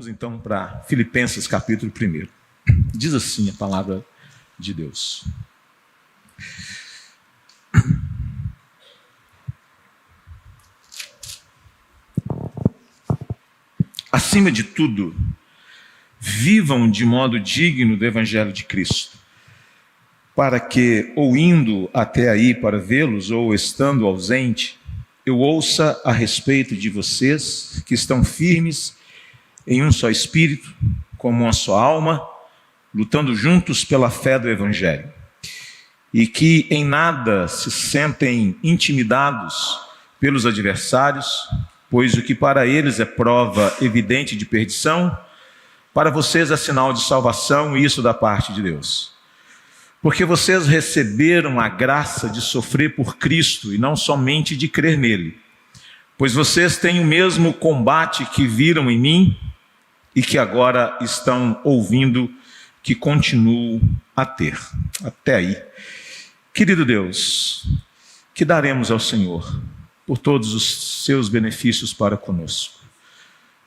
Vamos então para Filipenses capítulo 1. Diz assim a palavra de Deus. Acima de tudo, vivam de modo digno do Evangelho de Cristo, para que, ou indo até aí para vê-los, ou estando ausente, eu ouça a respeito de vocês que estão firmes em um só espírito, como uma só alma, lutando juntos pela fé do Evangelho, e que em nada se sentem intimidados pelos adversários, pois o que para eles é prova evidente de perdição, para vocês é sinal de salvação, e isso da parte de Deus. Porque vocês receberam a graça de sofrer por Cristo, e não somente de crer nele. Pois vocês têm o mesmo combate que viram em mim, e que agora estão ouvindo que continuo a ter. Até aí. Querido Deus, que daremos ao Senhor por todos os seus benefícios para conosco.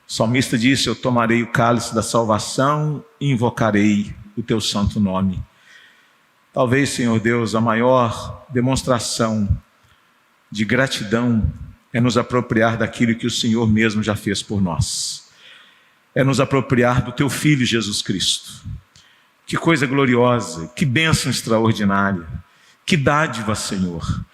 O salmista disse: eu tomarei o cálice da salvação e invocarei o teu santo nome. Talvez, Senhor Deus, a maior demonstração de gratidão é nos apropriar daquilo que o Senhor mesmo já fez por nós. É nos apropriar do teu Filho Jesus Cristo. Que coisa gloriosa, que bênção extraordinária, que dádiva, Senhor.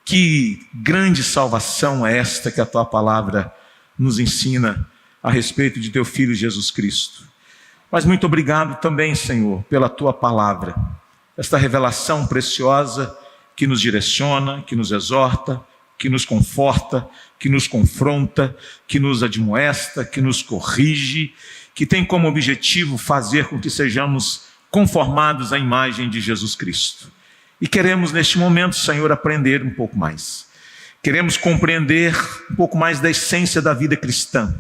Que grande salvação é esta que a tua palavra nos ensina a respeito de teu Filho Jesus Cristo. Mas muito obrigado também, Senhor, pela tua palavra, esta revelação preciosa que nos direciona, que nos exorta, que nos conforta, que nos confronta, que nos admoesta, que nos corrige, que tem como objetivo fazer com que sejamos conformados à imagem de Jesus Cristo. E queremos neste momento, Senhor, aprender um pouco mais. Queremos compreender um pouco mais da essência da vida cristã,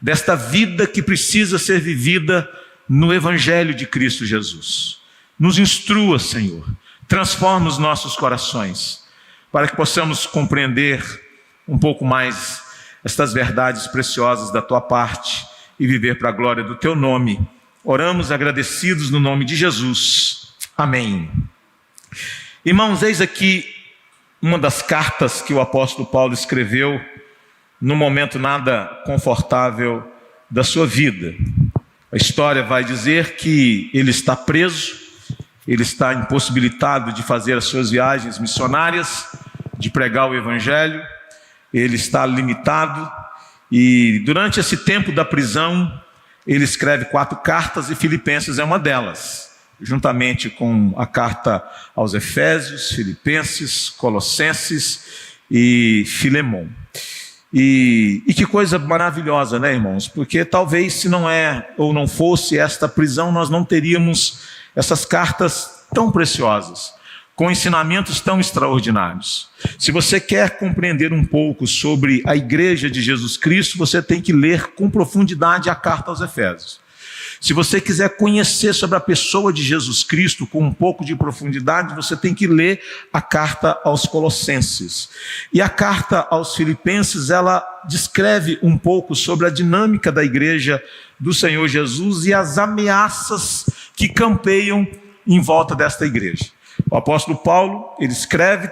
desta vida que precisa ser vivida no Evangelho de Cristo Jesus. Nos instrua, Senhor, transforma os nossos corações, para que possamos compreender um pouco mais estas verdades preciosas da tua parte e viver para a glória do teu nome. Oramos agradecidos no nome de Jesus. Amém. Irmãos, eis aqui uma das cartas que o apóstolo Paulo escreveu num momento nada confortável da sua vida. A história vai dizer que ele está preso, ele está impossibilitado de fazer as suas viagens missionárias, de pregar o Evangelho, ele está limitado, e durante esse tempo da prisão, ele escreve 4 cartas, e Filipenses é uma delas, juntamente com a carta aos Efésios, Filipenses, Colossenses e Filemon. E que coisa maravilhosa, né, irmãos? Porque talvez se não é ou não fosse esta prisão, nós não teríamos essas cartas tão preciosas, com ensinamentos tão extraordinários. Se você quer compreender um pouco sobre a igreja de Jesus Cristo, você tem que ler com profundidade a carta aos Efésios. Se você quiser conhecer sobre a pessoa de Jesus Cristo com um pouco de profundidade, você tem que ler a carta aos Colossenses. E a carta aos Filipenses, ela descreve um pouco sobre a dinâmica da igreja do Senhor Jesus e as ameaças que campeiam em volta desta igreja. O apóstolo Paulo, ele escreve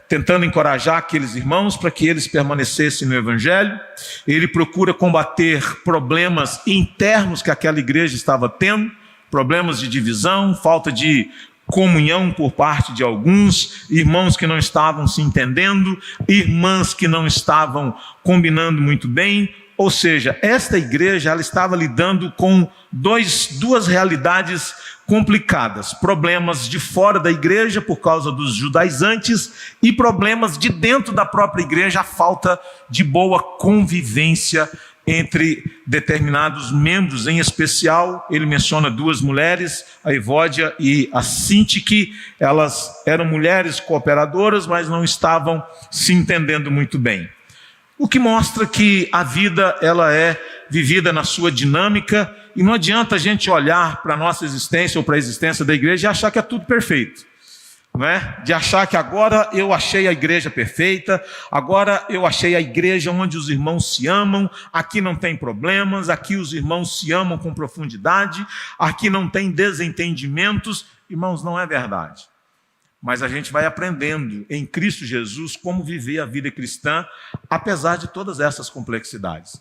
tentando encorajar aqueles irmãos para que eles permanecessem no Evangelho. Ele procura combater problemas internos que aquela igreja estava tendo, problemas de divisão, falta de comunhão por parte de alguns, irmãos que não estavam se entendendo, irmãs que não estavam combinando muito bem. Ou seja, esta igreja ela estava lidando com duas realidades complicadas, problemas de fora da igreja por causa dos judaizantes e problemas de dentro da própria igreja, a falta de boa convivência entre determinados membros. Em especial, ele menciona 2 mulheres, a Evódia e a Sintique. Elas eram mulheres cooperadoras, mas não estavam se entendendo muito bem. O que mostra que a vida ela é vivida na sua dinâmica, e não adianta a gente olhar para a nossa existência ou para a existência da igreja e achar que é tudo perfeito. não é? De achar que agora eu achei a igreja perfeita, agora eu achei a igreja onde os irmãos se amam, aqui não tem problemas, aqui os irmãos se amam com profundidade, aqui não tem desentendimentos. Irmãos, não é verdade. Mas a gente vai aprendendo em Cristo Jesus como viver a vida cristã, apesar de todas essas complexidades.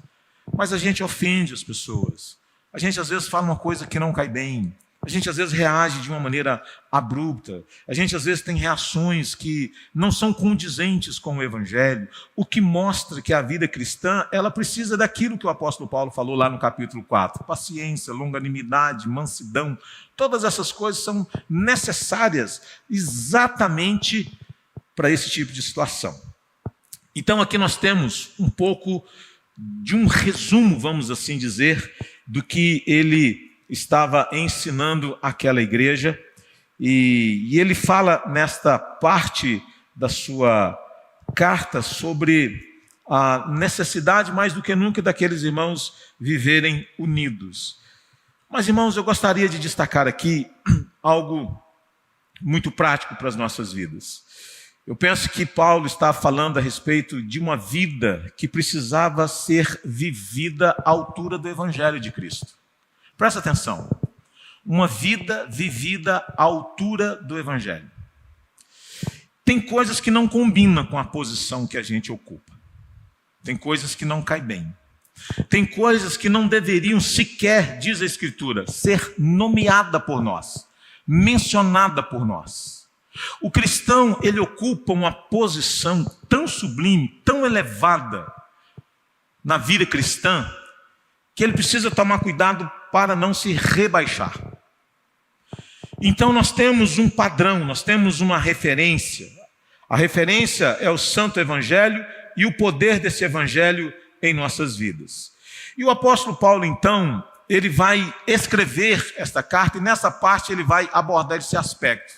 Mas a gente ofende as pessoas, a gente às vezes fala uma coisa que não cai bem, a gente às vezes reage de uma maneira abrupta, a gente às vezes tem reações que não são condizentes com o Evangelho, o que mostra que a vida cristã, ela precisa daquilo que o apóstolo Paulo falou lá no capítulo 4, paciência, longanimidade, mansidão, todas essas coisas são necessárias exatamente para esse tipo de situação. Então aqui nós temos um pouco de um resumo, vamos assim dizer, do que ele estava ensinando aquela igreja, e ele fala nesta parte da sua carta sobre a necessidade mais do que nunca daqueles irmãos viverem unidos. Mas, irmãos, eu gostaria de destacar aqui algo muito prático para as nossas vidas. Eu penso que Paulo está falando a respeito de uma vida que precisava ser vivida à altura do Evangelho de Cristo. Presta atenção, uma vida vivida à altura do Evangelho. Tem coisas que não combinam com a posição que a gente ocupa. Tem coisas que não caem bem. Tem coisas que não deveriam sequer, diz a Escritura, ser nomeada por nós, mencionada por nós. O cristão, ele ocupa uma posição tão sublime, tão elevada na vida cristã, que ele precisa tomar cuidado para não se rebaixar. Então nós temos um padrão, nós temos uma referência. A referência é o Santo Evangelho e o poder desse Evangelho em nossas vidas. E o apóstolo Paulo, então, ele vai escrever esta carta e nessa parte ele vai abordar esse aspecto.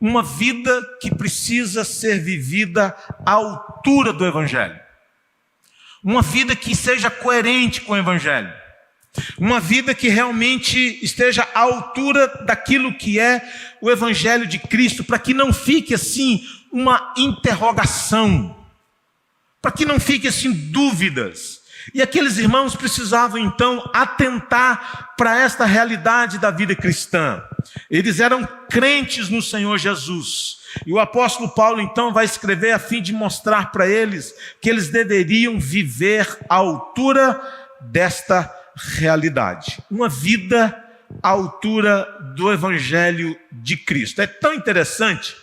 Uma vida que precisa ser vivida à altura do Evangelho. Uma vida que seja coerente com o Evangelho. Uma vida que realmente esteja à altura daquilo que é o Evangelho de Cristo, para que não fique assim uma interrogação, para que não fique assim dúvidas. E aqueles irmãos precisavam então atentar para esta realidade da vida cristã. Eles eram crentes no Senhor Jesus. E o apóstolo Paulo então vai escrever a fim de mostrar para eles que eles deveriam viver à altura desta realidade. Uma vida à altura do Evangelho de Cristo. É tão interessante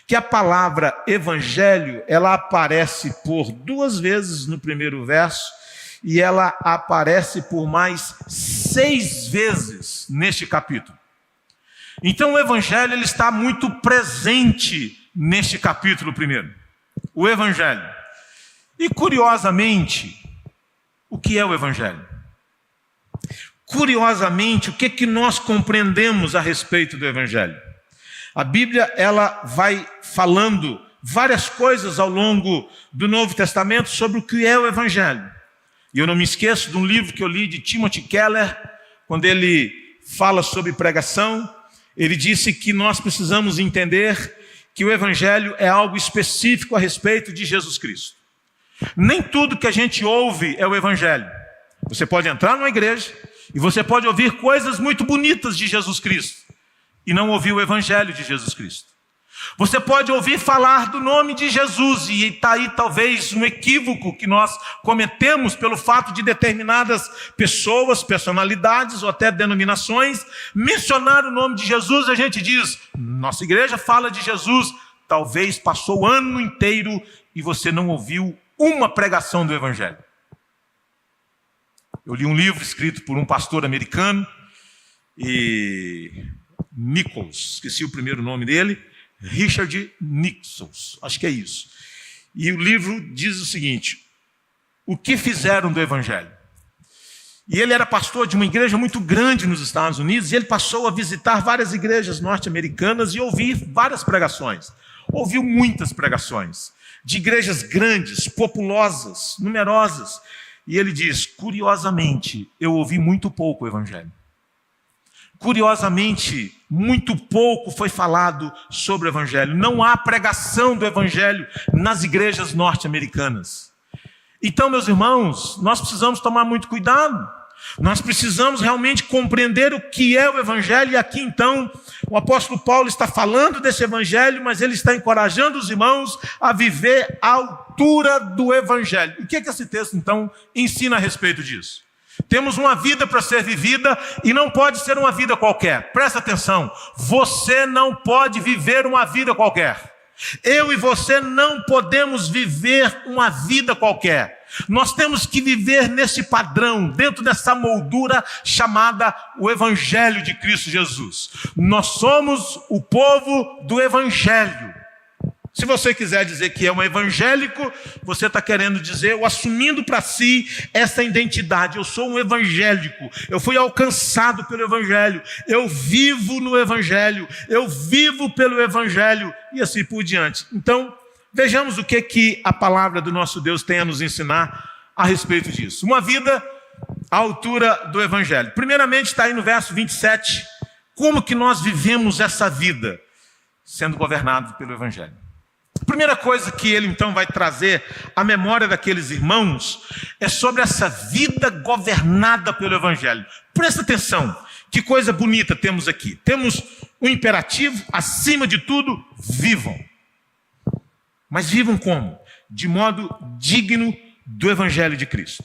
que a palavra Evangelho, ela aparece por 2 vezes no primeiro verso e ela aparece por mais 6 vezes neste capítulo. Então o Evangelho ele está muito presente neste capítulo primeiro. O Evangelho. E curiosamente, o que é o Evangelho? Curiosamente, o que nós compreendemos a respeito do Evangelho? A Bíblia ela vai falando várias coisas ao longo do Novo Testamento sobre o que é o Evangelho. E eu não me esqueço de um livro que eu li de Timothy Keller, quando ele fala sobre pregação. Ele disse que nós precisamos entender que o Evangelho é algo específico a respeito de Jesus Cristo. Nem tudo que a gente ouve é o Evangelho. Você pode entrar numa igreja e você pode ouvir coisas muito bonitas de Jesus Cristo e não ouvir o Evangelho de Jesus Cristo. Você pode ouvir falar do nome de Jesus e está aí talvez um equívoco que nós cometemos pelo fato de determinadas pessoas, personalidades ou até denominações mencionar o nome de Jesus. A gente diz, nossa igreja fala de Jesus, talvez passou o ano inteiro e você não ouviu uma pregação do Evangelho. Eu li um livro escrito por um pastor americano, Nichols, esqueci o primeiro nome dele, Richard Nichols, acho que é isso. E o livro diz o seguinte, o que fizeram do Evangelho? E ele era pastor de uma igreja muito grande nos Estados Unidos, e ele passou a visitar várias igrejas norte-americanas e ouvir várias pregações. Ouviu muitas pregações, de igrejas grandes, populosas, numerosas. E ele diz, curiosamente, eu ouvi muito pouco o Evangelho. Curiosamente, muito pouco foi falado sobre o Evangelho. Não há pregação do Evangelho nas igrejas norte-americanas. Então, meus irmãos, nós precisamos tomar muito cuidado. Nós precisamos realmente compreender o que é o Evangelho. E aqui, então, o apóstolo Paulo está falando desse Evangelho, mas ele está encorajando os irmãos a viver à altura do Evangelho. O que é que esse texto, então, ensina a respeito disso? Temos uma vida para ser vivida e não pode ser uma vida qualquer. Presta atenção, você não pode viver uma vida qualquer. Eu e você não podemos viver uma vida qualquer. Nós temos que viver nesse padrão, dentro dessa moldura chamada o Evangelho de Cristo Jesus. Nós somos o povo do Evangelho. Se você quiser dizer que é um evangélico, você está querendo dizer, ou assumindo para si essa identidade. Eu sou um evangélico, eu fui alcançado pelo Evangelho, eu vivo no Evangelho, eu vivo pelo Evangelho, e assim por diante. Então, vejamos o que a palavra do nosso Deus tem a nos ensinar a respeito disso. Uma vida à altura do Evangelho. Primeiramente está aí no verso 27, como que nós vivemos essa vida, sendo governado pelo Evangelho. A primeira coisa que ele então vai trazer à memória daqueles irmãos é sobre essa vida governada pelo Evangelho. Presta atenção, que coisa bonita temos aqui. Temos um imperativo, acima de tudo, vivam. Mas vivam como? De modo digno do Evangelho de Cristo.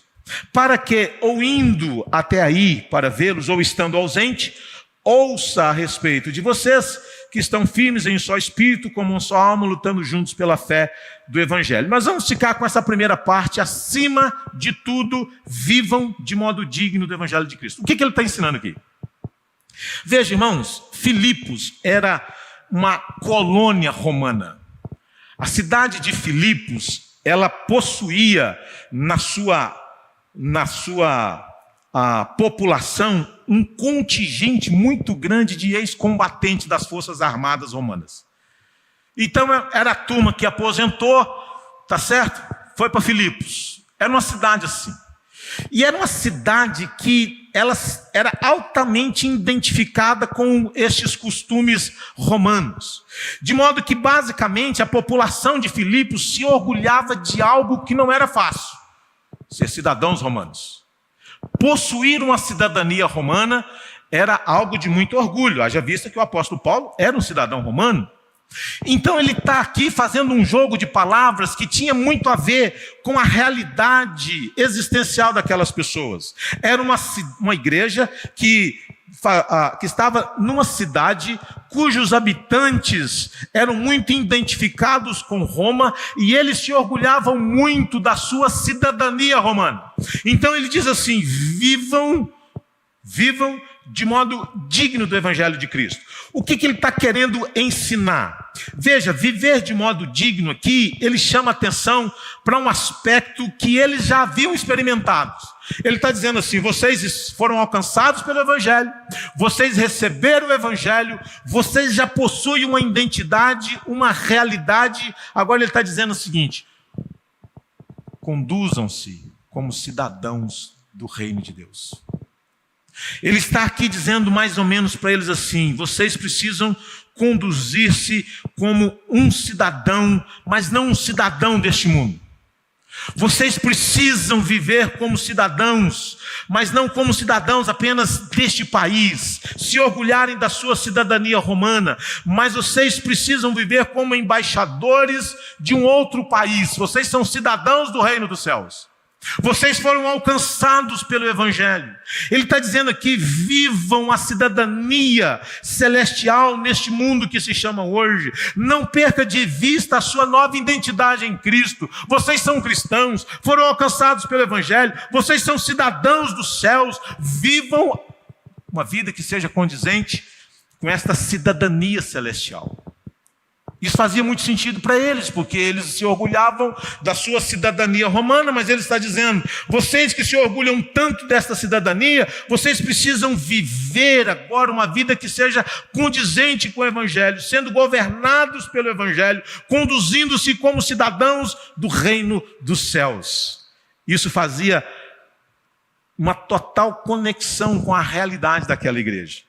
Para que, ou indo até aí para vê-los, ou estando ausente, ouça a respeito de vocês, que estão firmes em um só espírito, como uma só alma, lutando juntos pela fé do Evangelho. Mas vamos ficar com essa primeira parte, acima de tudo, vivam de modo digno do Evangelho de Cristo. O que ele está ensinando aqui? Veja, irmãos, Filipos era uma colônia romana. A cidade de Filipos, ela possuía na sua a população um contingente muito grande de ex-combatentes das forças armadas romanas. Então era a turma que aposentou, tá certo? Foi para Filipos. Era uma cidade assim. E era uma cidade que ela era altamente identificada com estes costumes romanos. De modo que, basicamente, a população de Filipos se orgulhava de algo que não era fácil: ser cidadãos romanos. Possuir uma cidadania romana era algo de muito orgulho, haja vista que o apóstolo Paulo era um cidadão romano. Então ele está aqui fazendo um jogo de palavras que tinha muito a ver com a realidade existencial daquelas pessoas. Era uma igreja que estava numa cidade cujos habitantes eram muito identificados com Roma e eles se orgulhavam muito da sua cidadania romana. Então ele diz assim: vivam de modo digno do Evangelho de Cristo. O que ele está querendo ensinar? Veja, viver de modo digno aqui, ele chama atenção para um aspecto que eles já haviam experimentado. Ele está dizendo assim: vocês foram alcançados pelo Evangelho, vocês receberam o Evangelho, vocês já possuem uma identidade, uma realidade. Agora ele está dizendo o seguinte: conduzam-se como cidadãos do reino de Deus. Ele está aqui dizendo mais ou menos para eles assim: vocês precisam conduzir-se como um cidadão, mas não um cidadão deste mundo. Vocês precisam viver como cidadãos, mas não como cidadãos apenas deste país, se orgulharem da sua cidadania romana, mas vocês precisam viver como embaixadores de um outro país. Vocês são cidadãos do reino dos céus. Vocês foram alcançados pelo Evangelho. Ele está dizendo aqui: vivam a cidadania celestial neste mundo que se chama hoje. Não perca de vista a sua nova identidade em Cristo. Vocês são cristãos, foram alcançados pelo Evangelho, vocês são cidadãos dos céus. Vivam uma vida que seja condizente com esta cidadania celestial. Isso fazia muito sentido para eles, porque eles se orgulhavam da sua cidadania romana, mas ele está dizendo: vocês que se orgulham tanto desta cidadania, vocês precisam viver agora uma vida que seja condizente com o Evangelho, sendo governados pelo Evangelho, conduzindo-se como cidadãos do reino dos céus. Isso fazia uma total conexão com a realidade daquela igreja.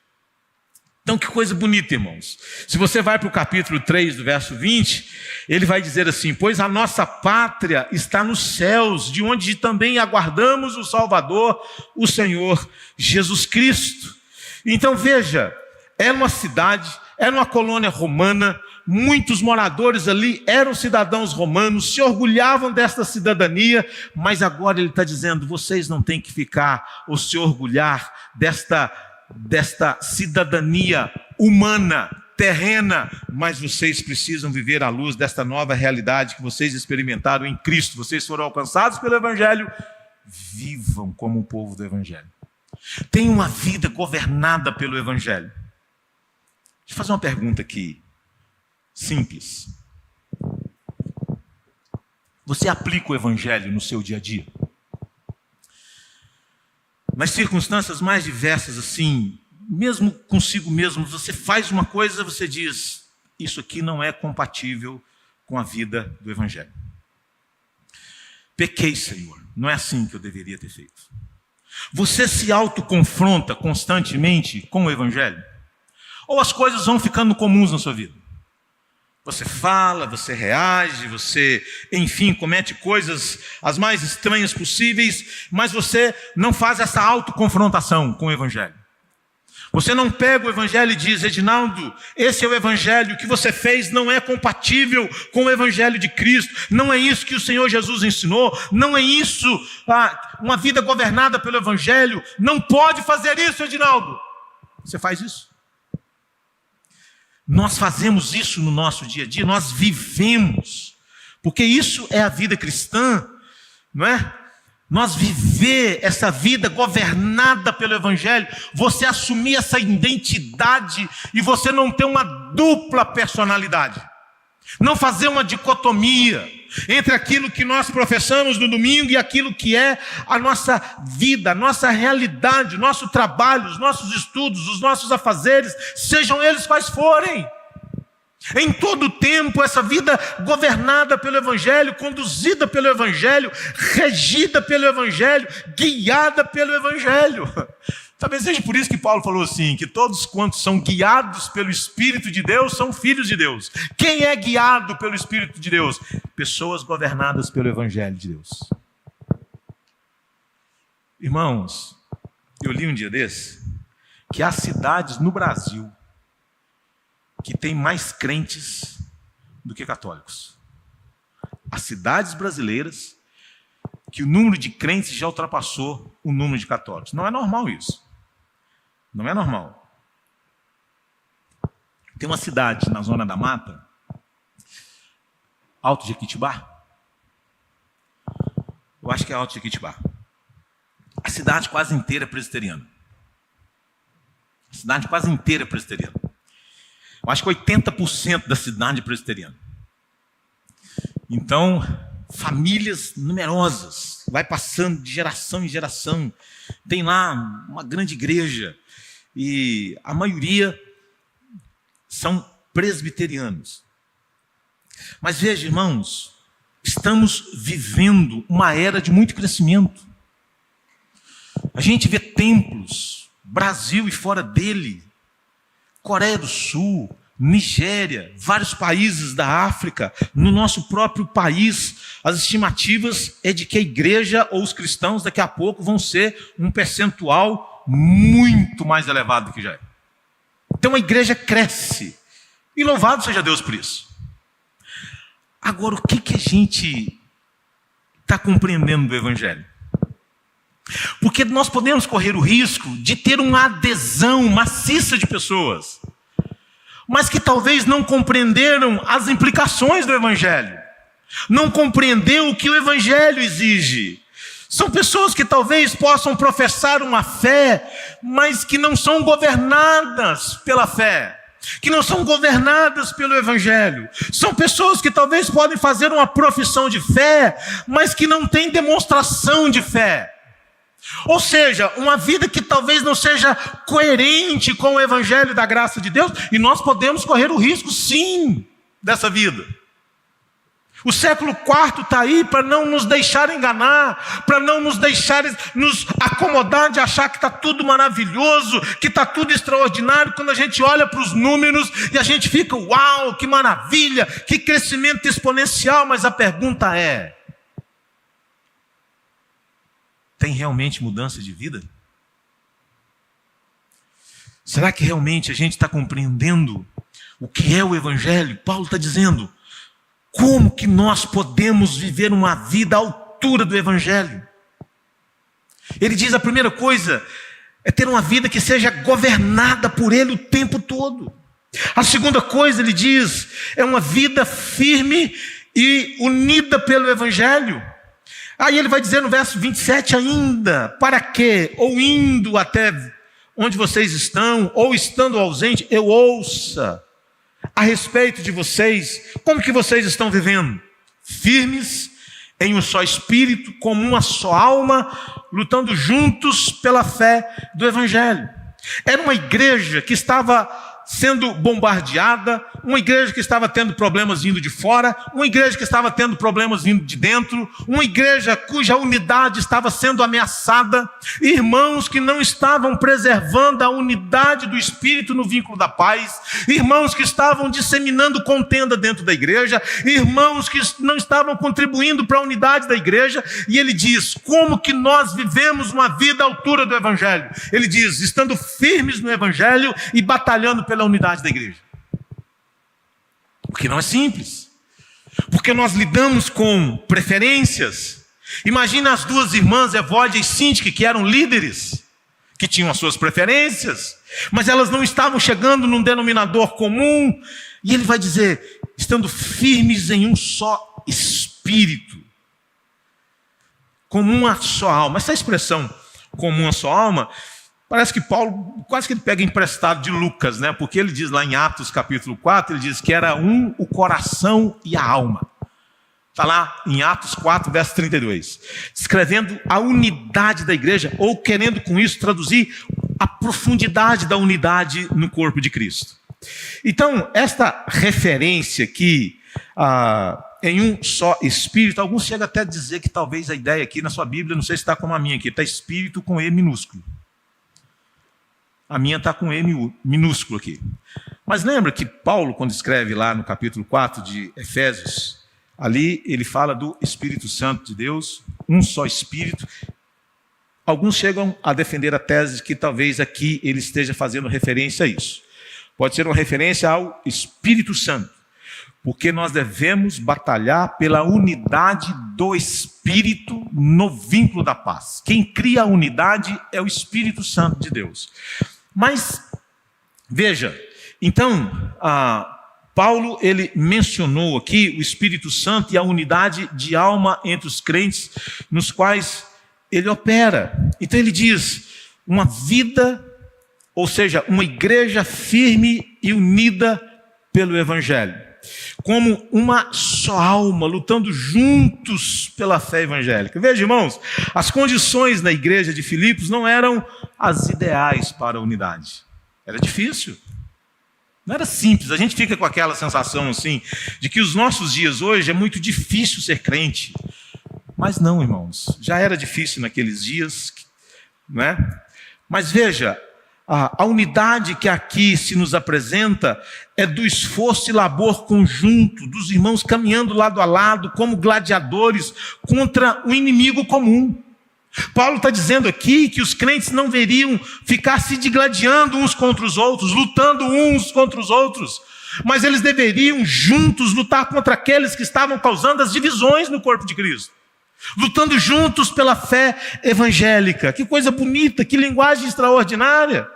Então, que coisa bonita, irmãos. Se você vai para o capítulo 3, do verso 20, ele vai dizer assim: pois a nossa pátria está nos céus, de onde também aguardamos o Salvador, o Senhor Jesus Cristo. Então, veja, era uma cidade, era uma colônia romana, muitos moradores ali eram cidadãos romanos, se orgulhavam desta cidadania, mas agora ele está dizendo: vocês não têm que ficar ou se orgulhar desta cidadania humana, terrena, mas vocês precisam viver à luz desta nova realidade que vocês experimentaram em Cristo. Vocês foram alcançados pelo Evangelho, vivam como o povo do Evangelho. Tenham uma vida governada pelo Evangelho. Deixa eu fazer uma pergunta aqui, simples. Você aplica o Evangelho no seu dia a dia? Nas circunstâncias mais diversas, assim, mesmo consigo mesmo, você faz uma coisa, você diz: isso aqui não é compatível com a vida do Evangelho. Pequei, Senhor, não é assim que eu deveria ter feito. Você se autoconfronta constantemente com o Evangelho? Ou as coisas vão ficando comuns na sua vida? Você fala, você reage, você, enfim, comete coisas as mais estranhas possíveis, mas você não faz essa autoconfrontação com o Evangelho. Você não pega o Evangelho e diz: Edinaldo, esse é o Evangelho, o que você fez não é compatível com o Evangelho de Cristo, não é isso que o Senhor Jesus ensinou, não é isso, uma vida governada pelo Evangelho, não pode fazer isso, Edinaldo. Você faz isso? Nós fazemos isso no nosso dia a dia, nós vivemos, porque isso é a vida cristã, não é? Nós viver essa vida governada pelo Evangelho, você assumir essa identidade e você não ter uma dupla personalidade, não fazer uma dicotomia entre aquilo que nós professamos no domingo e aquilo que é a nossa vida, a nossa realidade, o nosso trabalho, os nossos estudos, os nossos afazeres, sejam eles quais forem. Em todo o tempo, essa vida governada pelo Evangelho, conduzida pelo Evangelho, regida pelo Evangelho, guiada pelo Evangelho. Talvez seja por isso que Paulo falou assim, que todos quantos são guiados pelo Espírito de Deus são filhos de Deus. Quem é guiado pelo Espírito de Deus? Pessoas governadas pelo Evangelho de Deus. Irmãos, eu li um dia desse que há cidades no Brasil que têm mais crentes do que católicos. Há cidades brasileiras que o número de crentes já ultrapassou o número de católicos. Não é normal isso. Não é normal. Tem uma cidade na Zona da Mata, Alto Jequitibá. Eu acho que é Alto Jequitibá. A cidade quase inteira é presbiteriana. A cidade quase inteira é presbiteriana. Eu acho que 80% da cidade é presbiteriana. Então, famílias numerosas, vai passando de geração em geração. Tem lá uma grande igreja e a maioria são presbiterianos. Mas veja, irmãos, estamos vivendo uma era de muito crescimento. A gente vê templos, Brasil e fora dele, Coreia do Sul, Nigéria, vários países da África, no nosso próprio país, as estimativas é de que a igreja ou os cristãos daqui a pouco vão ser um percentual muito mais elevado do que já é. Então a igreja cresce, e louvado seja Deus por isso. Agora, o que a gente está compreendendo do Evangelho? Porque nós podemos correr o risco de ter uma adesão maciça de pessoas, mas que talvez não compreenderam as implicações do Evangelho, não compreendeu o que o Evangelho exige. São pessoas que talvez possam professar uma fé, mas que não são governadas pela fé, que não são governadas pelo Evangelho. São pessoas que talvez podem fazer uma profissão de fé, mas que não têm demonstração de fé. Ou seja, uma vida que talvez não seja coerente com o Evangelho da graça de Deus, e nós podemos correr o risco, sim, dessa vida. O século IV está aí para não nos deixar enganar, para não nos deixar nos acomodar de achar que está tudo maravilhoso, que está tudo extraordinário, quando a gente olha para os números e a gente fica, uau, que maravilha, que crescimento exponencial, mas a pergunta é, tem realmente mudança de vida? Será que realmente a gente está compreendendo o que é o Evangelho? Paulo está dizendo, como que nós podemos viver uma vida à altura do Evangelho? Ele diz, a primeira coisa é ter uma vida que seja governada por Ele o tempo todo. A segunda coisa, ele diz, é uma vida firme e unida pelo Evangelho. Aí ele vai dizer no verso 27 ainda, para que, ou indo até onde vocês estão, ou estando ausente, eu ouça a respeito de vocês, como que vocês estão vivendo? Firmes, em um só espírito, como uma só alma, lutando juntos pela fé do Evangelho. Era uma igreja que estava sendo bombardeada, uma igreja que estava tendo problemas vindo de fora, uma igreja que estava tendo problemas vindo de dentro, uma igreja cuja unidade estava sendo ameaçada, irmãos que não estavam preservando a unidade do Espírito no vínculo da paz, irmãos que estavam disseminando contenda dentro da igreja, irmãos que não estavam contribuindo para a unidade da igreja, e ele diz, como que nós vivemos uma vida à altura do Evangelho? Ele diz, estando firmes no Evangelho e batalhando pela unidade da igreja. Porque não é simples. Porque nós lidamos com preferências. Imagina as duas irmãs, Evódia e Síntique, que eram líderes, que tinham as suas preferências, mas elas não estavam chegando num denominador comum. E ele vai dizer, estando firmes em um só espírito, como uma só alma. Essa expressão, como uma só alma, parece que Paulo, quase que ele pega emprestado de Lucas, né? Porque ele diz lá em Atos capítulo 4, ele diz que era um o coração e a alma. Está lá em Atos 4, verso 32. Descrevendo a unidade da igreja, ou querendo com isso traduzir a profundidade da unidade no corpo de Cristo. Então, esta referência aqui, em um só espírito, alguns chegam até a dizer que talvez a ideia aqui na sua Bíblia, não sei se está como a minha aqui, está espírito com E minúsculo. A minha está com M minúsculo aqui. Mas lembra que Paulo, quando escreve lá no capítulo 4 de Efésios, ali ele fala do Espírito Santo de Deus, um só Espírito. Alguns chegam a defender a tese de que talvez aqui ele esteja fazendo referência a isso. Pode ser uma referência ao Espírito Santo, porque nós devemos batalhar pela unidade do Espírito no vínculo da paz. Quem cria a unidade é o Espírito Santo de Deus. Mas, veja, então, Paulo, ele mencionou aqui o Espírito Santo e a unidade de alma entre os crentes, nos quais ele opera. Então ele diz, uma vida, ou seja, uma igreja firme e unida pelo Evangelho, como uma só alma, lutando juntos pela fé evangélica. Veja, irmãos, as condições na igreja de Filipos não eram as ideais para a unidade. Era difícil. Não era simples. A gente fica com aquela sensação assim, de que os nossos dias hoje é muito difícil ser crente. Mas não, irmãos, já era difícil naqueles dias, né? Mas veja, a unidade que aqui se nos apresenta é do esforço e labor conjunto dos irmãos caminhando lado a lado como gladiadores contra um inimigo comum. Paulo está dizendo aqui que os crentes não deveriam ficar se digladiando uns contra os outros, lutando uns contra os outros, mas eles deveriam juntos lutar contra aqueles que estavam causando as divisões no corpo de Cristo, lutando juntos pela fé evangélica. Que coisa bonita, que linguagem extraordinária.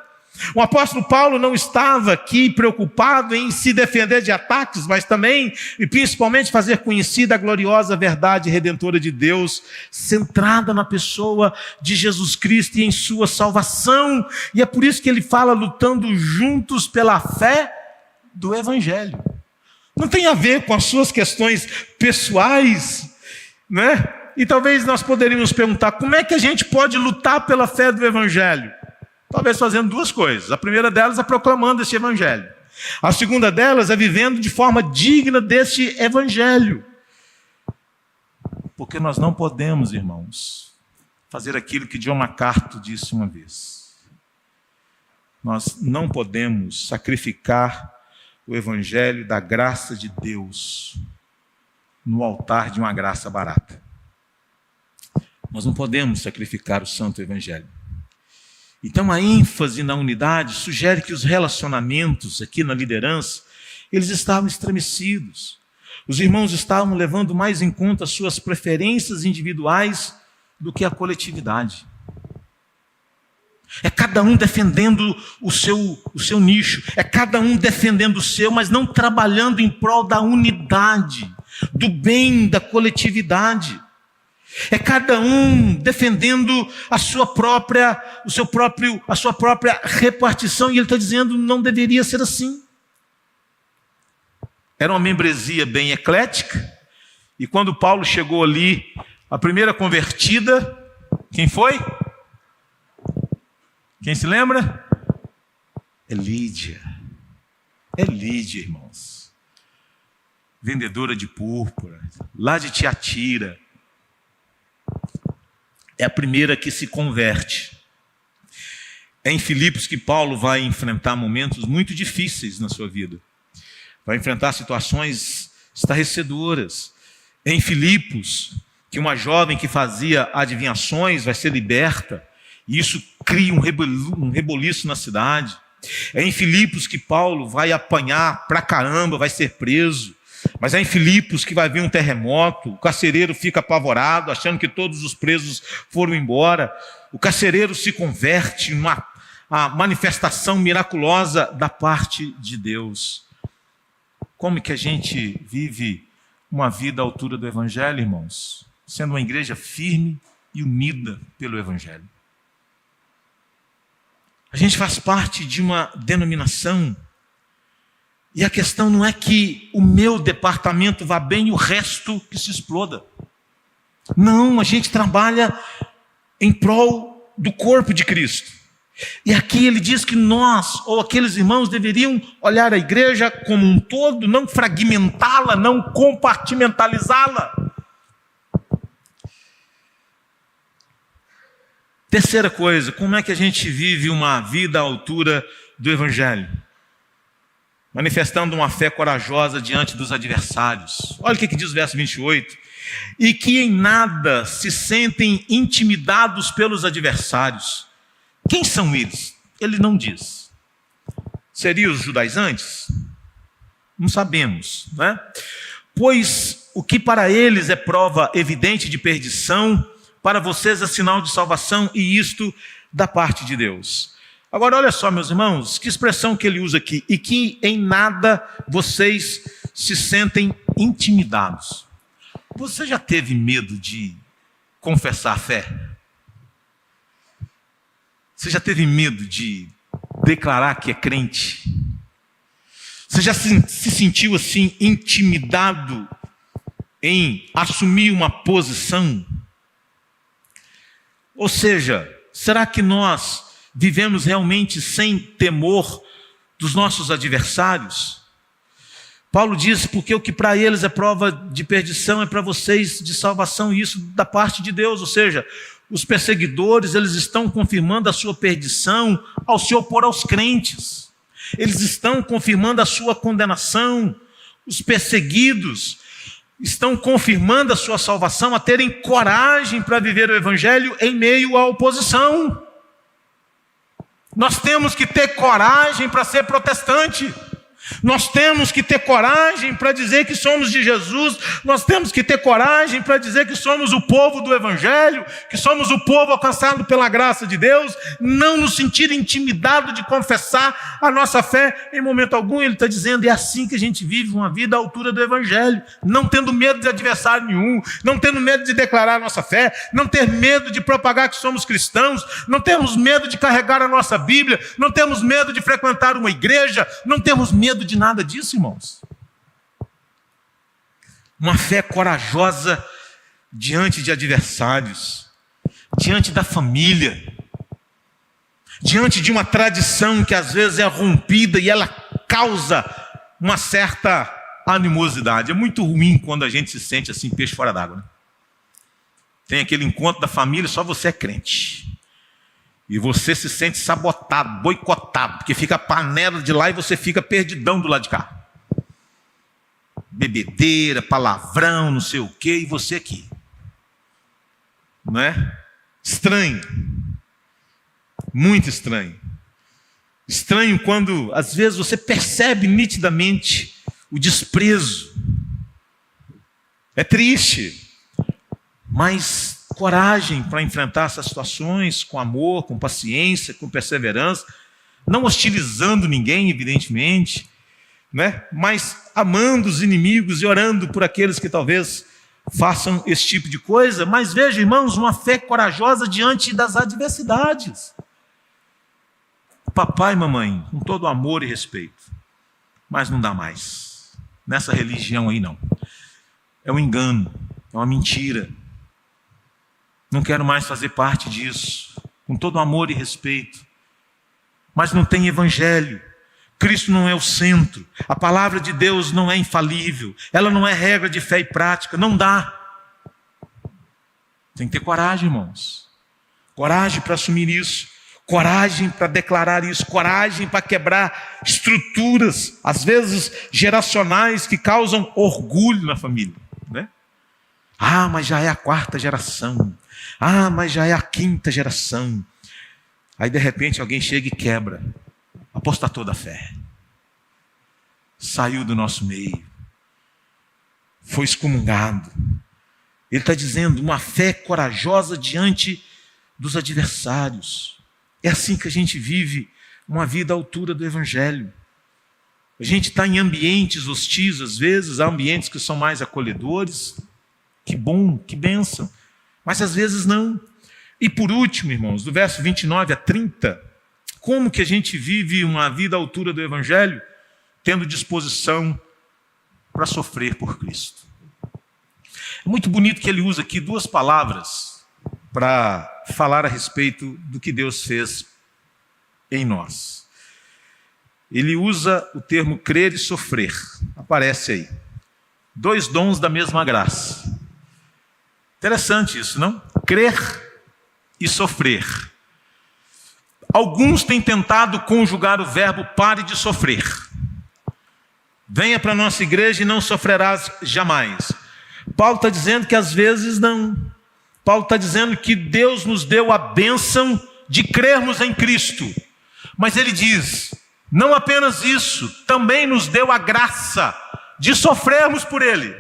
O apóstolo Paulo não estava aqui preocupado em se defender de ataques, mas também e principalmente fazer conhecida a gloriosa verdade redentora de Deus, centrada na pessoa de Jesus Cristo e em sua salvação. E é por isso que ele fala lutando juntos pela fé do Evangelho. Não tem a ver com as suas questões pessoais, né? E talvez nós poderíamos perguntar, como é que a gente pode lutar pela fé do Evangelho? Talvez fazendo duas coisas. A primeira delas é proclamando esse Evangelho. A segunda delas é vivendo de forma digna desse Evangelho. Porque nós não podemos, irmãos, fazer aquilo que John MacArthur disse uma vez. Nós não podemos sacrificar o evangelho da graça de Deus no altar de uma graça barata. Nós não podemos sacrificar o santo evangelho. Então a ênfase na unidade sugere que os relacionamentos aqui na liderança, eles estavam estremecidos. Os irmãos estavam levando mais em conta as suas preferências individuais do que a coletividade. É cada um defendendo o seu nicho, é cada um defendendo o seu, mas não trabalhando em prol da unidade, do bem da coletividade. É cada um defendendo a sua própria repartição, e ele está dizendo não deveria ser assim. Era uma membresia bem eclética, e quando Paulo chegou ali, a primeira convertida, quem foi? Quem se lembra? É Lídia, irmãos. Vendedora de púrpura, lá de Tiatira. É a primeira que se converte. É em Filipos que Paulo vai enfrentar momentos muito difíceis na sua vida. Vai enfrentar situações estarrecedoras. É em Filipos que uma jovem que fazia adivinhações vai ser liberta. E isso cria um reboliço na cidade. É em Filipos que Paulo vai apanhar pra caramba, vai ser preso. Mas é em Filipos que vai vir um terremoto, o carcereiro fica apavorado, achando que todos os presos foram embora. O carcereiro se converte em uma manifestação miraculosa da parte de Deus. Como que a gente vive uma vida à altura do Evangelho, irmãos? Sendo uma igreja firme e unida pelo Evangelho. A gente faz parte de uma denominação. E a questão não é que o meu departamento vá bem e o resto que se exploda. Não, a gente trabalha em prol do corpo de Cristo. E aqui ele diz que nós, ou aqueles irmãos, deveriam olhar a igreja como um todo, não fragmentá-la, não compartimentalizá-la. Terceira coisa, como é que a gente vive uma vida à altura do Evangelho? Manifestando uma fé corajosa diante dos adversários. Olha o que diz o verso 28. E que em nada se sentem intimidados pelos adversários. Quem são eles? Ele não diz. Seriam os judaizantes? Não sabemos, né? Pois o que para eles é prova evidente de perdição, para vocês é sinal de salvação, e isto da parte de Deus. Agora, olha só, meus irmãos, que expressão que ele usa aqui. E que em nada vocês se sentem intimidados. Você já teve medo de confessar a fé? Você já teve medo de declarar que é crente? Você já se sentiu assim intimidado em assumir uma posição? Ou seja, será que nós vivemos realmente sem temor dos nossos adversários? Paulo diz, porque o que para eles é prova de perdição é para vocês de salvação, e isso da parte de Deus. Ou seja, os perseguidores, eles estão confirmando a sua perdição ao se opor aos crentes. Eles estão confirmando a sua condenação. Os perseguidos estão confirmando a sua salvação a terem coragem para viver o Evangelho em meio à oposição. Nós temos que ter coragem para ser protestante. Nós temos que ter coragem para dizer que somos de Jesus. Nós temos que ter coragem para dizer que somos o povo do Evangelho, que somos o povo alcançado pela graça de Deus, não nos sentir intimidado de confessar a nossa fé em momento algum. Ele está dizendo, é assim que a gente vive uma vida à altura do Evangelho, não tendo medo de adversário nenhum, não tendo medo de declarar a nossa fé, não ter medo de propagar que somos cristãos, não temos medo de carregar a nossa Bíblia, não temos medo de frequentar uma igreja, não temos medo de nada disso, irmãos. Uma fé corajosa diante de adversários, diante da família, diante de uma tradição que às vezes é rompida e ela causa uma certa animosidade. É muito ruim quando a gente se sente assim, peixe fora d'água, né? Tem aquele encontro da família, só você é crente. E você se sente sabotado, boicotado, porque fica a panela de lá e você fica perdidão do lado de cá. Bebedeira, palavrão, não sei o quê, e você aqui. Não é? Estranho. Muito estranho. Estranho quando, às vezes, você percebe nitidamente o desprezo. É triste. Mas coragem para enfrentar essas situações com amor, com paciência, com perseverança, não hostilizando ninguém, evidentemente, né? Mas amando os inimigos e orando por aqueles que talvez façam esse tipo de coisa. Mas veja, irmãos, uma fé corajosa diante das adversidades. Papai e mamãe, com todo amor e respeito, mas não dá mais. Nessa religião aí não. É um engano, é uma mentira. Não quero mais fazer parte disso, com todo amor e respeito. Mas não tem evangelho. Cristo não é o centro. A palavra de Deus não é infalível. Ela não é regra de fé e prática. Não dá. Tem que ter coragem, irmãos. Coragem para assumir isso. Coragem para declarar isso. Coragem para quebrar estruturas, às vezes geracionais, que causam orgulho na família, né? Ah, mas já é a 4ª geração. Ah, mas já é a 5ª geração. Aí de repente alguém chega e quebra. Apostatou da fé. Saiu do nosso meio. Foi excomungado. Ele está dizendo uma fé corajosa diante dos adversários. É assim que a gente vive uma vida à altura do Evangelho. A gente está em ambientes hostis, às vezes, há ambientes que são mais acolhedores. Que bom, que bênção. Mas às vezes não. E por último, irmãos, do verso 29 a 30, como que a gente vive uma vida à altura do Evangelho, tendo disposição para sofrer por Cristo? É muito bonito que ele usa aqui 2 palavras para falar a respeito do que Deus fez em nós. Ele usa o termo crer e sofrer. Aparece aí. 2 dons da mesma graça. Interessante isso, não? Crer e sofrer. Alguns têm tentado conjugar o verbo pare de sofrer. Venha para a nossa igreja e não sofrerás jamais. Paulo está dizendo que às vezes não. Paulo está dizendo que Deus nos deu a bênção de crermos em Cristo. Mas ele diz, não apenas isso, também nos deu a graça de sofrermos por Ele,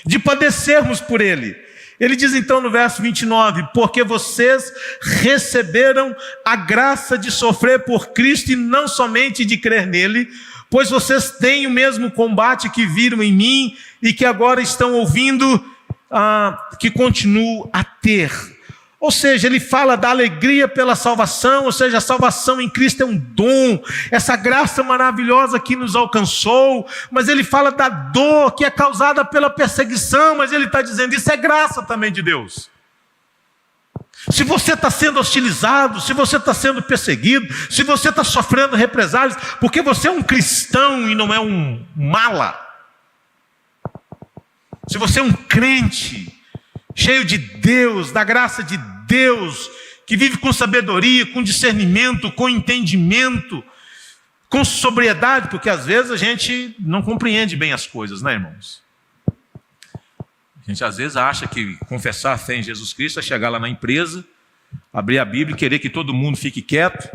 de padecermos por Ele. Ele diz então no verso 29, porque vocês receberam a graça de sofrer por Cristo e não somente de crer nele, pois vocês têm o mesmo combate que viram em mim e que agora estão ouvindo, que continuo a ter. Ou seja, ele fala da alegria pela salvação, ou seja, a salvação em Cristo é um dom, essa graça maravilhosa que nos alcançou, mas ele fala da dor que é causada pela perseguição, mas ele está dizendo, isso é graça também de Deus. Se você está sendo hostilizado, se você está sendo perseguido, se você está sofrendo represálias, porque você é um cristão e não é um mala, se você é um crente, cheio de Deus, da graça de Deus, que vive com sabedoria, com discernimento, com entendimento, com sobriedade, porque às vezes a gente não compreende bem as coisas, né, irmãos? A gente às vezes acha que confessar a fé em Jesus Cristo é chegar lá na empresa, abrir a Bíblia e querer que todo mundo fique quieto,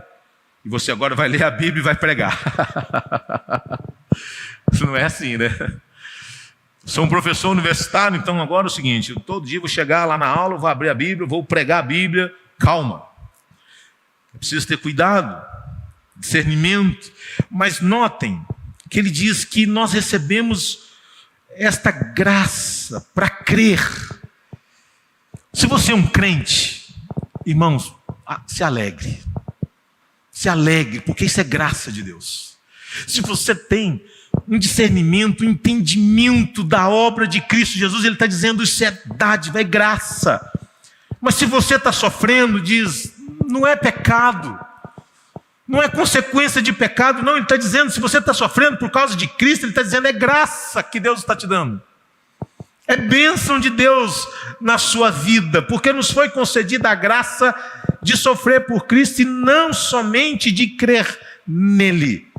e você agora vai ler a Bíblia e vai pregar. Isso não é assim, né? Sou um professor universitário, então agora é o seguinte, eu todo dia vou chegar lá na aula, vou abrir a Bíblia, vou pregar a Bíblia, calma. É preciso ter cuidado, discernimento. Mas notem que ele diz que nós recebemos esta graça para crer. Se você é um crente, irmãos, se alegre. Se alegre, porque isso é graça de Deus. Se você tem um discernimento, um entendimento da obra de Cristo Jesus, ele está dizendo, isso é dádiva, é graça. Mas se você está sofrendo, diz, não é pecado, não é consequência de pecado, não, ele está dizendo, se você está sofrendo por causa de Cristo, ele está dizendo, é graça que Deus está te dando. É bênção de Deus na sua vida, porque nos foi concedida a graça de sofrer por Cristo e não somente de crer nele.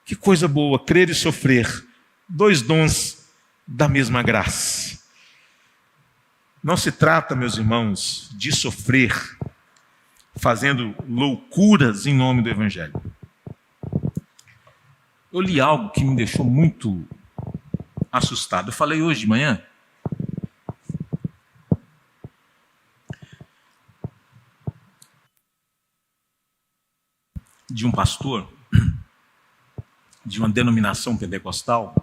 Que coisa boa, crer e sofrer, 2 dons da mesma graça. Não se trata, meus irmãos, de sofrer fazendo loucuras em nome do Evangelho. Eu li algo que me deixou muito assustado. Eu falei hoje de manhã. De um pastor, de uma denominação pentecostal,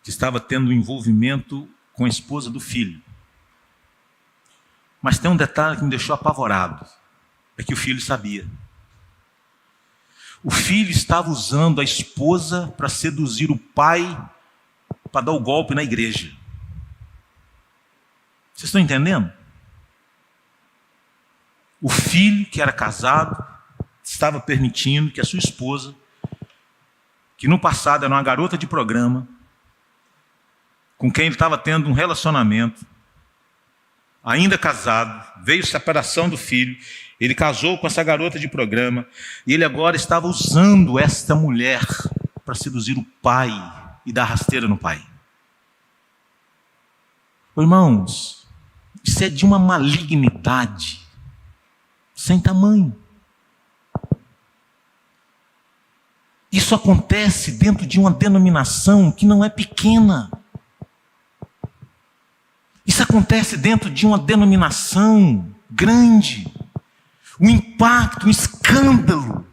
que estava tendo envolvimento com a esposa do filho. Mas tem um detalhe que me deixou apavorado, é que o filho sabia. O filho estava usando a esposa para seduzir o pai, para dar o golpe na igreja. Vocês estão entendendo? O filho, que era casado, estava permitindo que a sua esposa, que no passado era uma garota de programa, com quem ele estava tendo um relacionamento, ainda casado, veio separação do filho, ele casou com essa garota de programa, e ele agora estava usando esta mulher para seduzir o pai e dar rasteira no pai. Irmãos, isso é de uma malignidade sem tamanho. Isso acontece dentro de uma denominação que não é pequena. Isso acontece dentro de uma denominação grande. Um impacto, um escândalo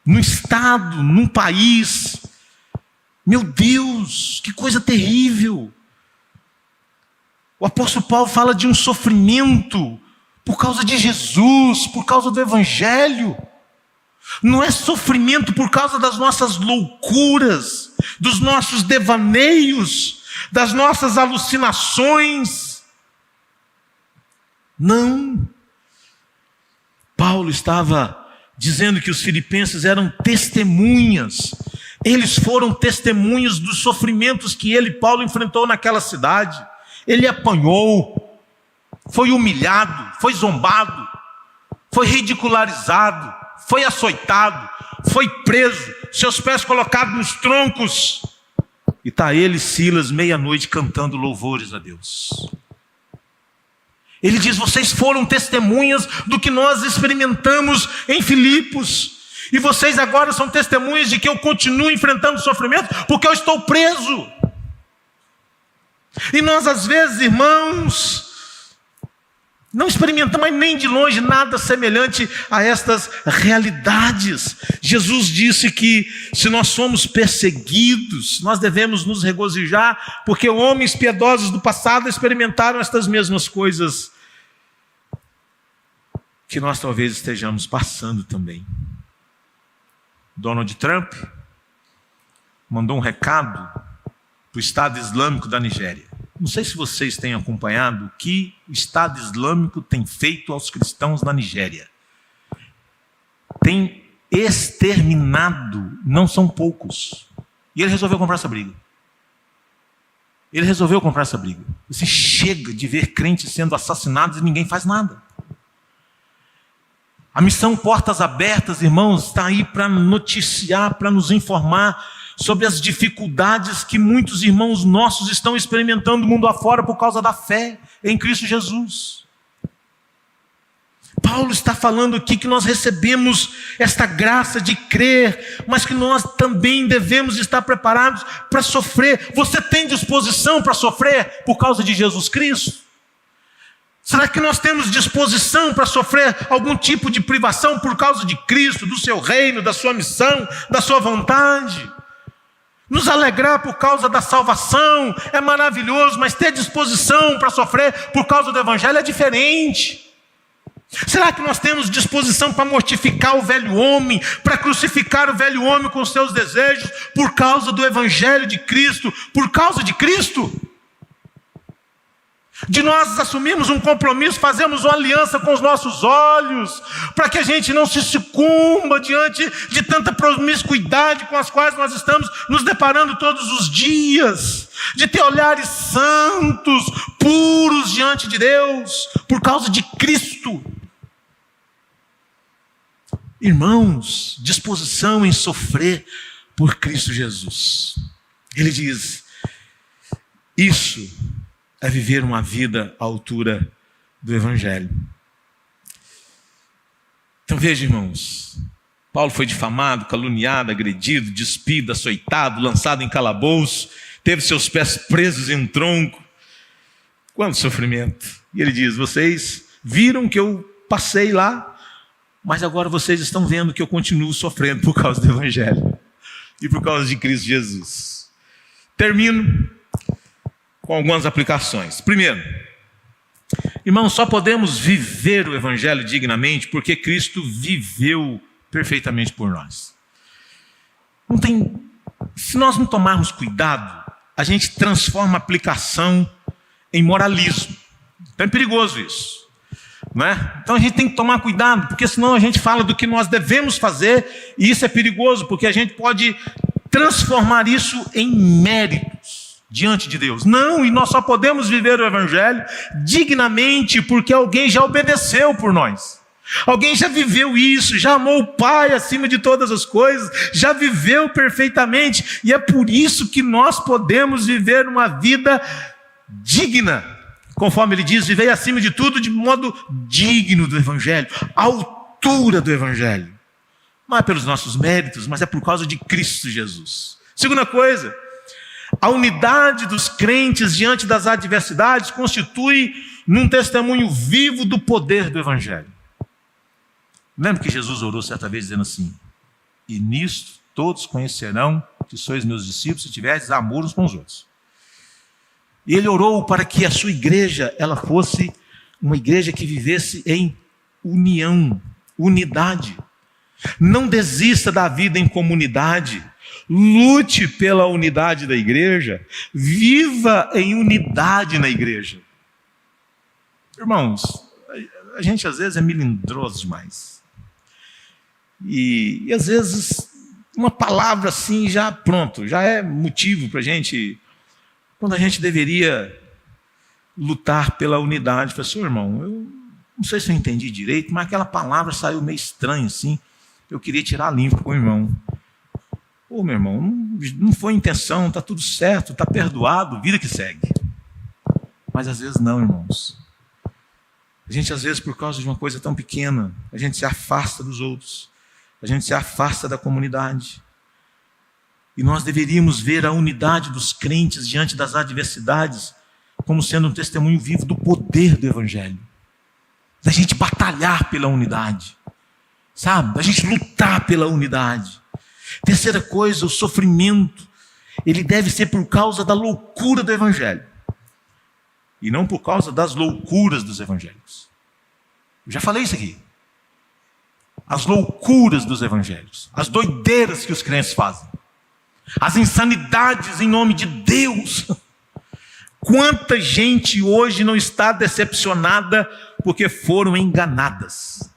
no estado, num país. Meu Deus, que coisa terrível. O apóstolo Paulo fala de um sofrimento por causa de Jesus, por causa do Evangelho. Não é sofrimento por causa das nossas loucuras, dos nossos devaneios, das nossas alucinações. Não. Paulo estava dizendo que os filipenses eram testemunhas. Eles foram testemunhas dos sofrimentos que ele, Paulo, enfrentou naquela cidade. Ele apanhou, foi humilhado, foi zombado, foi ridicularizado, foi açoitado, foi preso, seus pés colocados nos troncos. E está ele, Silas, meia-noite, cantando louvores a Deus. Ele diz, vocês foram testemunhas do que nós experimentamos em Filipos. E vocês agora são testemunhas de que eu continuo enfrentando sofrimento, porque eu estou preso. E nós, às vezes, irmãos, não experimentamos nem de longe nada semelhante a estas realidades. Jesus disse que se nós somos perseguidos, nós devemos nos regozijar, porque homens piedosos do passado experimentaram estas mesmas coisas que nós talvez estejamos passando também. Donald Trump mandou um recado para o Estado Islâmico da Nigéria. Não sei se vocês têm acompanhado o que o Estado Islâmico tem feito aos cristãos na Nigéria. Tem exterminado, não são poucos. E ele resolveu comprar essa briga. Você chega de ver crentes sendo assassinados e ninguém faz nada. A missão Portas Abertas, irmãos, está aí para noticiar, para nos informar sobre as dificuldades que muitos irmãos nossos estão experimentando mundo afora por causa da fé em Cristo Jesus. Paulo está falando aqui que nós recebemos esta graça de crer, mas que nós também devemos estar preparados para sofrer. Você tem disposição para sofrer por causa de Jesus Cristo? Será que nós temos disposição para sofrer algum tipo de privação por causa de Cristo, do seu reino, da sua missão, da sua vontade? Nos alegrar por causa da salvação é maravilhoso, mas ter disposição para sofrer por causa do Evangelho é diferente. Será que nós temos disposição para mortificar o velho homem, para crucificar o velho homem com os seus desejos por causa do Evangelho de Cristo, por causa de Cristo? De nós assumirmos um compromisso, fazemos uma aliança com os nossos olhos, para que a gente não se sucumba diante de tanta promiscuidade com as quais nós estamos nos deparando todos os dias. de ter olhares santos, puros diante de Deus, por causa de Cristo. Irmãos, disposição em sofrer por Cristo Jesus. Ele diz, isso é viver uma vida à altura do Evangelho. Então veja, irmãos, Paulo foi difamado, caluniado, agredido, despido, açoitado, lançado em calabouço, teve seus pés presos em um tronco. Quanto sofrimento! E ele diz, vocês viram que eu passei lá, mas agora vocês estão vendo que eu continuo sofrendo por causa do Evangelho e por causa de Cristo Jesus. Termino com algumas aplicações. Primeiro, irmãos, só podemos viver o Evangelho dignamente porque Cristo viveu perfeitamente por nós. Se nós não tomarmos cuidado, a gente transforma a aplicação em moralismo. Então é perigoso isso. Não é? Então a gente tem que tomar cuidado, porque senão a gente fala do que nós devemos fazer, e isso é perigoso, porque a gente pode transformar isso em méritos diante de Deus. Não, e nós só podemos viver o Evangelho dignamente porque alguém já obedeceu por nós. Alguém já viveu isso, já amou o Pai acima de todas as coisas, já viveu perfeitamente, e é por isso que nós podemos viver uma vida digna. Conforme ele diz, vivei acima de tudo de modo digno do Evangelho, à altura do Evangelho. Não é pelos nossos méritos, mas é por causa de Cristo Jesus. Segunda coisa, a unidade dos crentes diante das adversidades constitui num testemunho vivo do poder do Evangelho. Lembra que Jesus orou certa vez dizendo assim, e nisto todos conhecerão que sois meus discípulos se tiverdes amor uns com os outros. E ele orou para que a sua igreja, ela fosse uma igreja que vivesse em união, unidade. Não desista da vida em comunidade. Lute pela unidade da igreja. Viva em unidade na igreja. Irmãos, a gente às vezes é melindroso demais. E às vezes uma palavra assim já é motivo para a gente... Quando a gente deveria lutar pela unidade. Falei, irmão, eu não sei se eu entendi direito, mas aquela palavra saiu meio estranha assim. Eu queria tirar limpo com o irmão. Meu irmão, não foi intenção, está tudo certo, está perdoado, vida que segue. Mas às vezes não, irmãos. A gente às vezes, por causa de uma coisa tão pequena, a gente se afasta dos outros. A gente se afasta da comunidade. E nós deveríamos ver a unidade dos crentes diante das adversidades como sendo um testemunho vivo do poder do Evangelho. Da gente batalhar pela unidade. Sabe? Da gente lutar pela unidade. Terceira coisa, o sofrimento. Ele deve ser por causa da loucura do Evangelho. E não por causa das loucuras dos evangélicos. Eu já falei isso aqui. As loucuras dos evangelhos. As doideiras que os crentes fazem. As insanidades em nome de Deus. Quanta gente hoje não está decepcionada porque foram enganadas.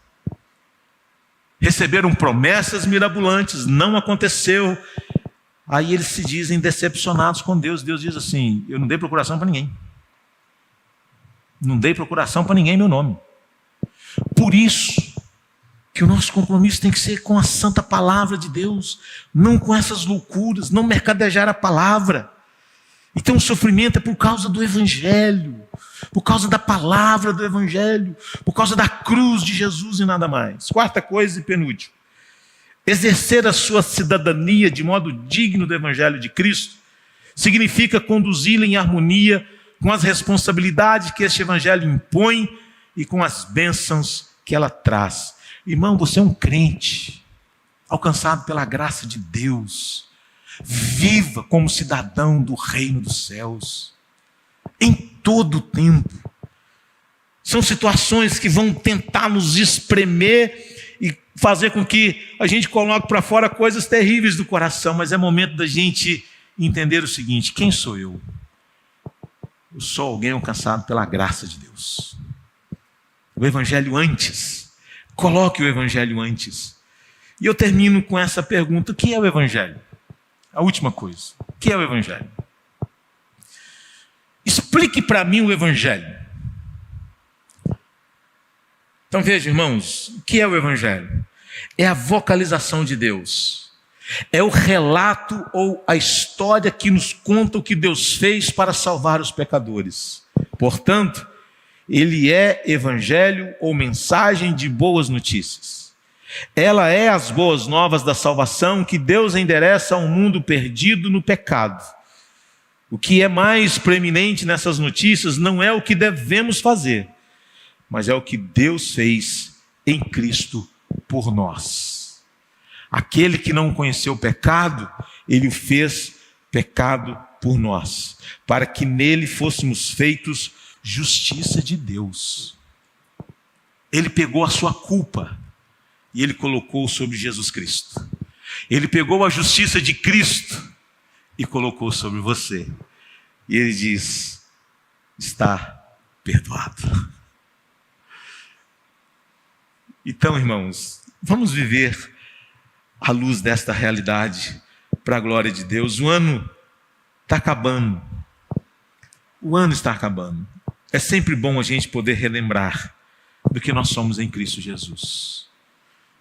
Receberam promessas mirabolantes, não aconteceu. Aí eles se dizem decepcionados com Deus. Deus diz assim, eu não dei procuração para ninguém. Não dei procuração para ninguém em meu nome. Por isso que o nosso compromisso tem que ser com a santa palavra de Deus, não com essas loucuras, não mercadejar a palavra. Então o sofrimento é por causa do Evangelho, por causa da palavra do Evangelho, por causa da cruz de Jesus e nada mais. Quarta coisa e penúltima, exercer a sua cidadania de modo digno do Evangelho de Cristo significa conduzi-la em harmonia com as responsabilidades que este Evangelho impõe e com as bênçãos que ela traz. Irmão, você é um crente, alcançado pela graça de Deus. Viva como cidadão do reino dos céus, em todo o tempo. São situações que vão tentar nos espremer e fazer com que a gente coloque para fora coisas terríveis do coração, mas é momento da gente entender o seguinte: quem sou eu? Eu sou alguém alcançado pela graça de Deus. O Evangelho antes. Coloque o Evangelho antes. E eu termino com essa pergunta: o que é o Evangelho? A última coisa. O que é o Evangelho? explique para mim o Evangelho. Então veja, irmãos, o que é o Evangelho? É a vocalização de Deus. É o relato ou a história que nos conta o que Deus fez para salvar os pecadores. Portanto, ele é evangelho ou mensagem de boas notícias. Ela é as boas novas da salvação que Deus endereça a um mundo perdido no pecado. O que é mais preeminente nessas notícias não é o que devemos fazer, mas é o que Deus fez em Cristo por nós. Aquele que não conheceu o pecado, ele o fez pecado por nós, para que nele fôssemos feitos justiça de Deus. Ele pegou a sua culpa e ele colocou sobre Jesus Cristo. Ele pegou a justiça de Cristo e colocou sobre você. E ele diz: está perdoado. Então, irmãos, vamos viver à luz desta realidade para a glória de Deus. O ano está acabando. O ano está acabando. É sempre bom a gente poder relembrar do que nós somos em Cristo Jesus.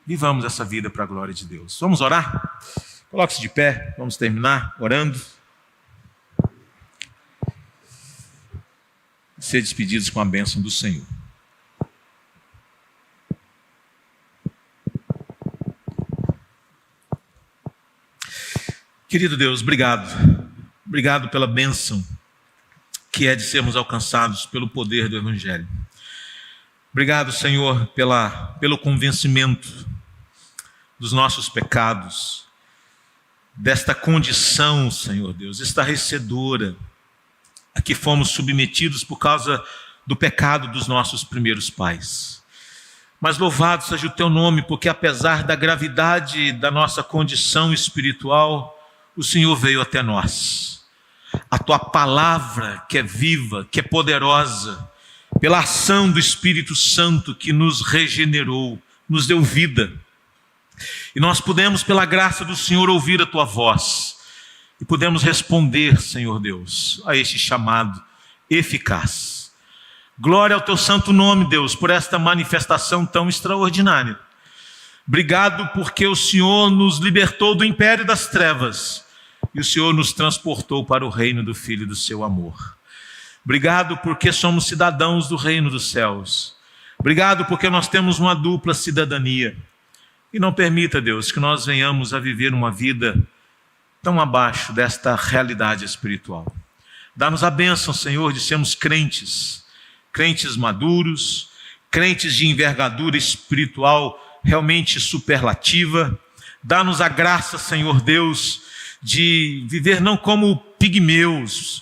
Vivamos essa vida para a glória de Deus. Vamos orar? Coloque-se de pé, vamos terminar orando. Ser despedidos com a bênção do Senhor. Querido Deus, obrigado. Obrigado pela bênção que é de sermos alcançados pelo poder do Evangelho. Obrigado, Senhor, pelo convencimento dos nossos pecados, desta condição, Senhor Deus, estarrecedora, a que fomos submetidos por causa do pecado dos nossos primeiros pais. Mas louvado seja o Teu nome, porque apesar da gravidade da nossa condição espiritual, o Senhor veio até nós. A Tua palavra, que é viva, que é poderosa, pela ação do Espírito Santo que nos regenerou, nos deu vida. E nós pudemos, pela graça do Senhor, ouvir a Tua voz. E pudemos responder, Senhor Deus, a este chamado eficaz. Glória ao Teu santo nome, Deus, por esta manifestação tão extraordinária. Obrigado porque o Senhor nos libertou do império das trevas e o Senhor nos transportou para o reino do Filho do Seu amor. Obrigado porque somos cidadãos do reino dos céus. Obrigado porque nós temos uma dupla cidadania. E não permita, Deus, que nós venhamos a viver uma vida tão abaixo desta realidade espiritual. Dá-nos a bênção, Senhor, de sermos crentes maduros, crentes de envergadura espiritual realmente superlativa. Dá-nos a graça, Senhor Deus, de viver não como pigmeus,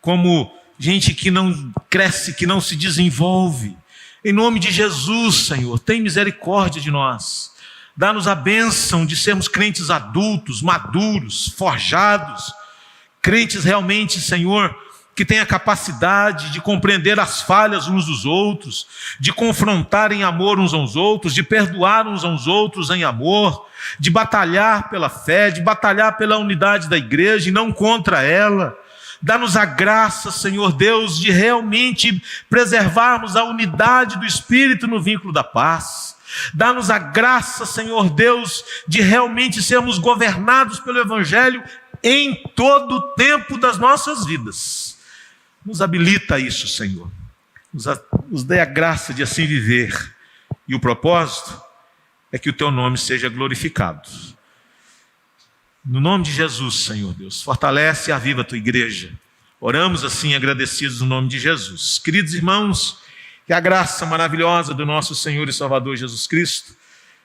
como gente que não cresce, que não se desenvolve. Em nome de Jesus, Senhor, tem misericórdia de nós. Dá-nos a bênção de sermos crentes adultos, maduros, forjados, crentes realmente, Senhor, que têm a capacidade de compreender as falhas uns dos outros, de confrontar em amor uns aos outros, de perdoar uns aos outros em amor, de batalhar pela fé, de batalhar pela unidade da igreja e não contra ela. Dá-nos a graça, Senhor Deus, de realmente preservarmos a unidade do Espírito no vínculo da paz. Dá-nos a graça, Senhor Deus, de realmente sermos governados pelo Evangelho em todo o tempo das nossas vidas. Nos habilita a isso, Senhor. Nos dê a graça de assim viver. E o propósito é que o Teu nome seja glorificado. No nome de Jesus, Senhor Deus, fortalece e aviva a Tua igreja. Oramos assim agradecidos no nome de Jesus. Queridos irmãos, que a graça maravilhosa do nosso Senhor e Salvador Jesus Cristo,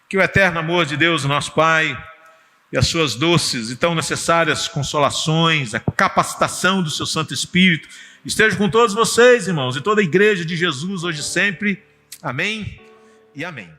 que o eterno amor de Deus, nosso Pai, e as suas doces e tão necessárias consolações, a capacitação do seu Santo Espírito, esteja com todos vocês, irmãos, e toda a igreja de Jesus, hoje e sempre. Amém e amém.